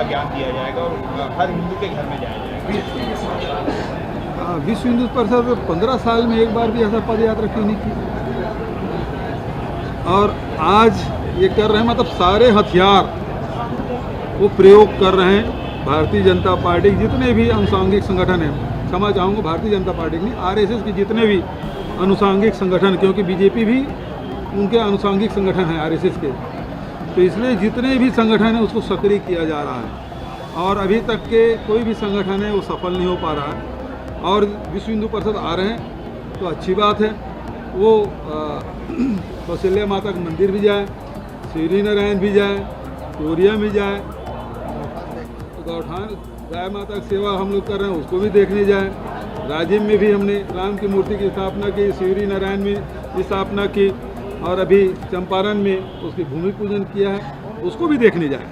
ज्ञान दिया जाएगा और हर हिंदू के घर में जाया जाएगा। विश्व हिंदू परिषद 15 साल में एक बार भी ऐसा पद यात्रा क्यों नहीं की? और आज ये कर रहे हैं, मतलब सारे हथियार वो प्रयोग कर रहे हैं। भारतीय जनता पार्टी के जितने भी अनुसांगिक संगठन हैं, क्षमा चाहूँगा भारतीय जनता पार्टी नहीं, आरएसएस के जितने भी अनुसांगिक संगठन, क्योंकि बीजेपी भी उनके अनुसांगिक संगठन हैं आरएसएस के, तो इसलिए जितने भी संगठन हैं उसको सक्रिय किया जा रहा है। और अभी तक के कोई भी संगठन है वो सफल नहीं हो पा रहा है। और विश्व हिंदू परिषद आ रहे हैं तो अच्छी बात है। वो कौशल्या माता का मंदिर भी जाए, श्री नारायण भी जाए, कोरिया भी जाए, गौठान गाय माता की सेवा हम लोग कर रहे हैं उसको भी देखने जाए। राजिम में भी हमने राम की मूर्ति की स्थापना की, श्री नारायण में स्थापना की, और अभी चंपारण में उसकी भूमि पूजन किया है, उसको भी देखने जाए।